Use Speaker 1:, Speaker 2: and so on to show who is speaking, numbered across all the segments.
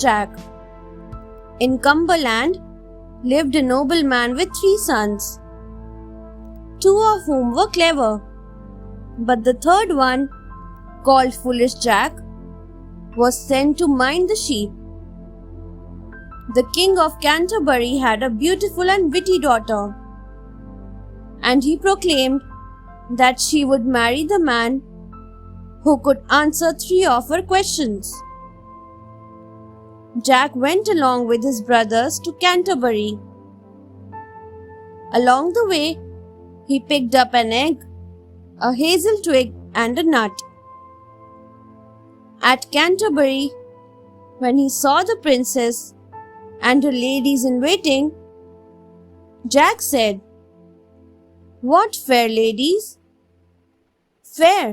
Speaker 1: Jack. In Cumberland lived a nobleman with 3 sons, 2 of whom were clever, but the third one, called Foolish Jack, was sent to mind the sheep. The King of Canterbury had a beautiful and witty daughter, and he proclaimed that she would marry the man who could answer 3 of her questions. Jack went along with his brothers to Canterbury. Along the way, he picked up an egg, a hazel twig, and a nut. At Canterbury, when he saw the princess and her ladies in waiting, Jack said, "What fair ladies?" "Fair,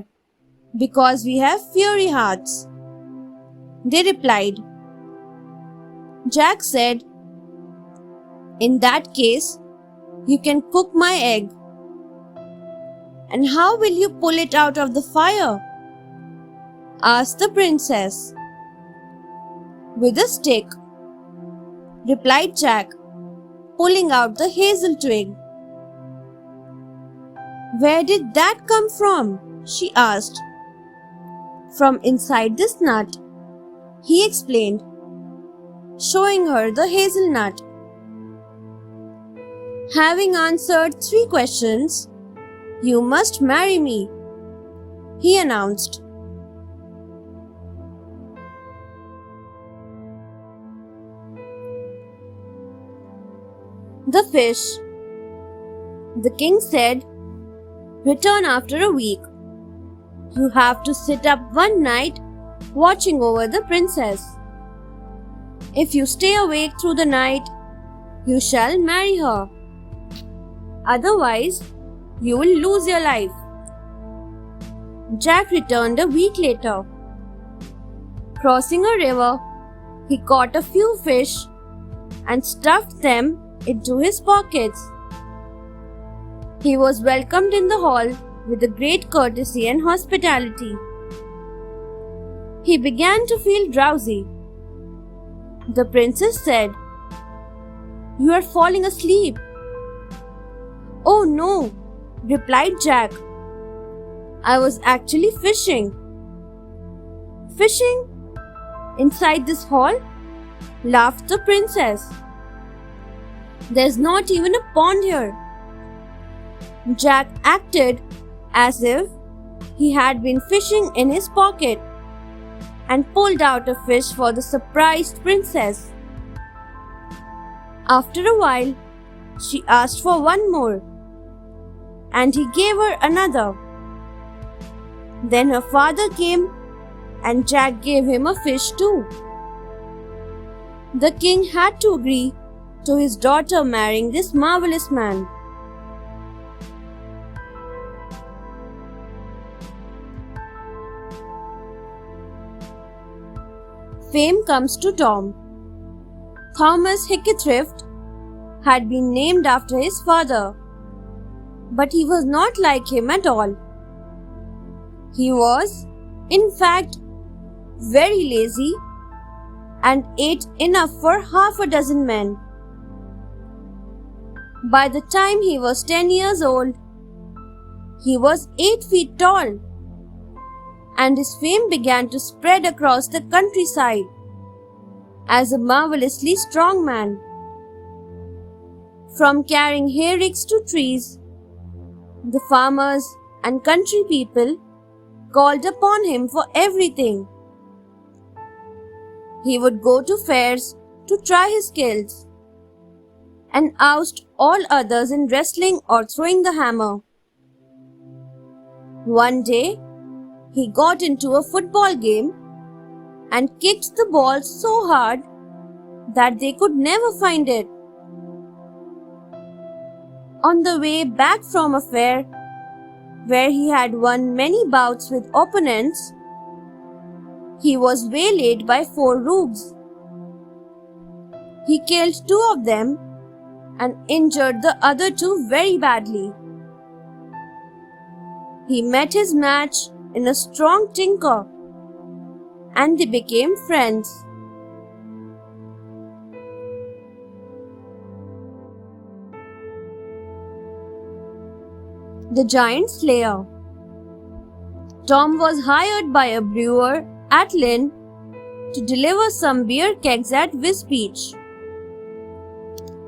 Speaker 1: because we have fiery hearts," they replied. Jack said, "In that case, you can cook my egg." "And how will you pull it out of the fire?" asked the princess. "With a stick," replied Jack, pulling out the hazel twig. "Where did that come from?" she asked. "From inside this nut," he explained, showing her the hazelnut. "Having answered 3 questions, you must marry me," he announced. The fish. The king said, "Return after a week. You have to sit up one night watching over the princess. If you stay awake through the night, you shall marry her. Otherwise, you will lose your life." Jack returned a week later. Crossing a river, he caught a few fish and stuffed them into his pockets. He was welcomed in the hall with a great courtesy and hospitality. He began to feel drowsy. The princess said, "You are falling asleep." "Oh no," replied Jack. "I was actually fishing." "Fishing? Inside this hall?" laughed the princess. "There's not even a pond here." Jack acted as if he had been fishing in his pocket and pulled out a fish for the surprised princess. After a while, she asked for one more, and he gave her another. Then her father came, and Jack gave him a fish too. The king had to agree to his daughter marrying this marvelous man. Fame comes to Tom. Thomas Hickethrift had been named after his father, but he was not like him at all. He was, in fact, very lazy and ate enough for half a dozen men. By the time he was 10 years old, he was 8 feet tall, and his fame began to spread across the countryside as a marvelously strong man. From carrying hay ricks to trees, the farmers and country people called upon him for everything. He would go to fairs to try his skills and oust all others in wrestling or throwing the hammer. One day, he got into a football game and kicked the ball so hard that they could never find it. On the way back from a fair, where he had won many bouts with opponents, he was waylaid by 4 rogues. He killed 2 of them and injured the other 2 very badly. He met his match in a strong tinker, and they became friends. The Giant Slayer. Tom was hired by a brewer at Lynn to deliver some beer kegs at Wisbech.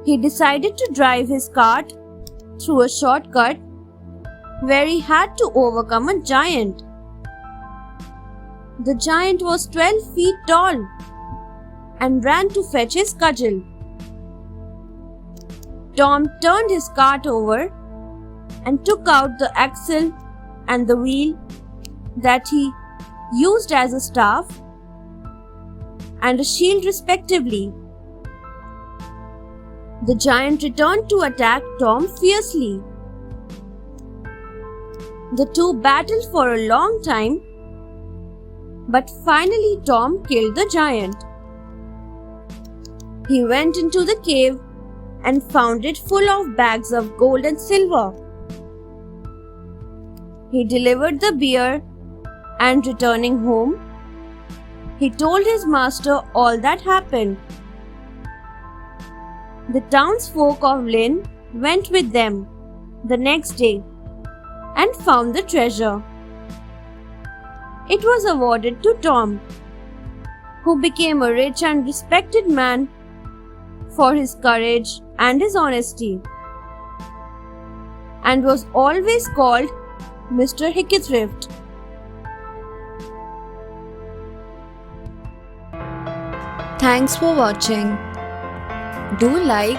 Speaker 1: He decided to drive his cart through a shortcut where he had to overcome a giant. The giant was 12 feet tall and ran to fetch his cudgel. Tom turned his cart over and took out the axle and the wheel that he used as a staff and a shield respectively. The giant returned to attack Tom fiercely. The two battled for a long time, but finally Tom killed the giant. He went into the cave and found it full of bags of gold and silver. He delivered the beer and returning home, he told his master all that happened. The townsfolk of Lynn went with them the next day and found the treasure. It was awarded to Tom, who became a rich and respected man for his courage and his honesty, and was always called Mr. Hickethrift.
Speaker 2: Thanks for watching. Do like,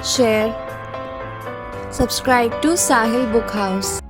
Speaker 2: share, subscribe to Sahil Book House.